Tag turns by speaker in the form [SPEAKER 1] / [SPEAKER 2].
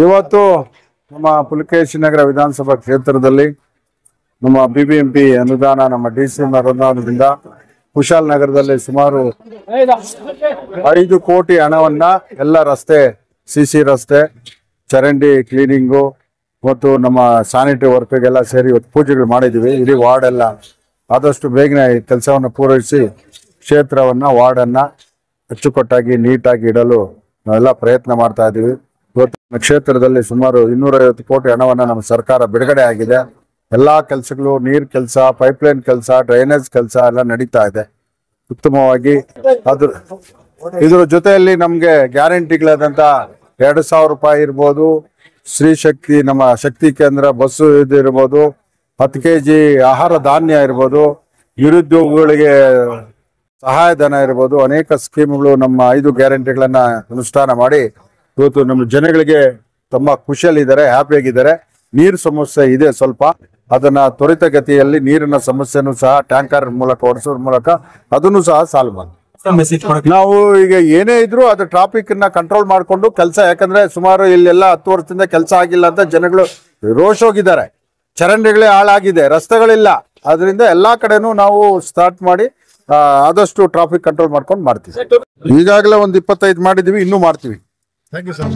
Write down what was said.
[SPEAKER 1] ಇವತ್ತು ನಮ್ಮ ಪುಲಕೇಶಿ ನಗರ ವಿಧಾನಸಭಾ ಕ್ಷೇತ್ರದಲ್ಲಿ ನಮ್ಮ ಬಿಬಿಎಂಪಿ ಅನುದಾನ ನಮ್ಮ ಡಿಸಿ ಅನುದಾನದಿಂದ ಕುಶಾಲ್ ನಗರದಲ್ಲಿ ಸುಮಾರು 5 ಕೋಟಿ ಹಣವನ್ನ ಎಲ್ಲ ರಸ್ತೆ ಸಿಸಿ ರಸ್ತೆ ಚರಂಡಿ ಕ್ಲೀನಿಂಗು ಮತ್ತು ನಮ್ಮ ಸ್ಯಾನಿಟರಿ ವರ್ಕ್ಗೆಲ್ಲ ಸೇರಿ ಇವತ್ತು ಪೂಜೆಗಳು ಮಾಡಿದ್ದೀವಿ. ಇಡೀ ವಾರ್ಡ್ ಎಲ್ಲ ಆದಷ್ಟು ಬೇಗನೆ ಕೆಲಸವನ್ನು ಪೂರೈಸಿ ಕ್ಷೇತ್ರವನ್ನ ವಾರ್ಡನ್ನ ಅಚ್ಚುಕಟ್ಟಾಗಿ ನೀಟಾಗಿ ಇಡಲು ನಾವೆಲ್ಲ ಪ್ರಯತ್ನ ಮಾಡ್ತಾ ಇದ್ದೀವಿ. ಇವತ್ತು ಕ್ಷೇತ್ರದಲ್ಲಿ ಸುಮಾರು 250 ಕೋಟಿ ಹಣವನ್ನ ನಮ್ಮ ಸರ್ಕಾರ ಬಿಡುಗಡೆ ಆಗಿದೆ. ಎಲ್ಲಾ ಕೆಲಸಗಳು ನೀರ್ ಕೆಲಸ, ಪೈಪ್ಲೈನ್ ಕೆಲಸ, ಡ್ರೈನೇಜ್ ಕೆಲಸ ಎಲ್ಲ ನಡೀತಾ ಇದೆ ಉತ್ತಮವಾಗಿ. ಇದ್ರ ಜೊತೆಯಲ್ಲಿ ನಮ್ಗೆ ಗ್ಯಾರಂಟಿಗಳಾದಂತ 2,000 ರೂಪಾಯಿ ಇರ್ಬೋದು, ಸ್ತ್ರೀ ಶಕ್ತಿ ನಮ್ಮ ಶಕ್ತಿ ಕೇಂದ್ರ ಬಸ್ಸು ಇದಿರ್ಬೋದು, 10 kg ಆಹಾರ ಧಾನ್ಯ ಇರ್ಬೋದು, ನಿರುದ್ಯೋಗಿಗಳಿಗೆ ಸಹಾಯಧನ ಇರ್ಬೋದು, ಅನೇಕ ಸ್ಕೀಮ್ಗಳು ನಮ್ಮ 5 ಗ್ಯಾರಂಟಿಗಳನ್ನ ಅನುಷ್ಠಾನ ಮಾಡಿ ಇವತ್ತು ನಮ್ಮ ಜನಗಳಿಗೆ ತುಂಬಾ ಖುಷಿಯಲ್ಲಿದ್ದಾರೆ, ಹ್ಯಾಪಿಯಾಗಿದ್ದಾರೆ. ನೀರು ಸಮಸ್ಯೆ ಇದೆ ಸ್ವಲ್ಪ, ಅದನ್ನ ತ್ವರಿತಗತಿಯಲ್ಲಿ ನೀರಿನ ಸಮಸ್ಯೆನೂ ಸಹ ಟ್ಯಾಂಕರ್ ಮೂಲಕ ಓಡಿಸೋದ್ರ ಮೂಲಕ ಅದನ್ನು ಸಹ ಸಾಲ್ವ್ ಮಾಡಿ ನಾವು ಈಗ ಏನೇ ಇದ್ರು ಅದು ಟ್ರಾಫಿಕ್ ನ ಕಂಟ್ರೋಲ್ ಮಾಡ್ಕೊಂಡು ಕೆಲಸ, ಯಾಕಂದ್ರೆ ಸುಮಾರು ಇಲ್ಲೆಲ್ಲ 10 ವರ್ಷದಿಂದ ಕೆಲಸ ಆಗಿಲ್ಲ ಅಂತ ಜನಗಳು ರೋಷ್ ಹೋಗಿದ್ದಾರೆ. ಚರಂಡಿಗಳೇ ಹಾಳಾಗಿದೆ, ರಸ್ತೆಗಳಿಲ್ಲ. ಅದರಿಂದ ಎಲ್ಲಾ ಕಡೆನೂ ನಾವು ಸ್ಟಾರ್ಟ್ ಮಾಡಿ ಆದಷ್ಟು ಟ್ರಾಫಿಕ್ ಕಂಟ್ರೋಲ್ ಮಾಡ್ಕೊಂಡು ಮಾಡ್ತೀವಿ. ಈಗಾಗಲೇ ಒಂದು 25 ಮಾಡಿದೀವಿ, ಇನ್ನೂ ಮಾಡ್ತೀವಿ.
[SPEAKER 2] Thank you sir.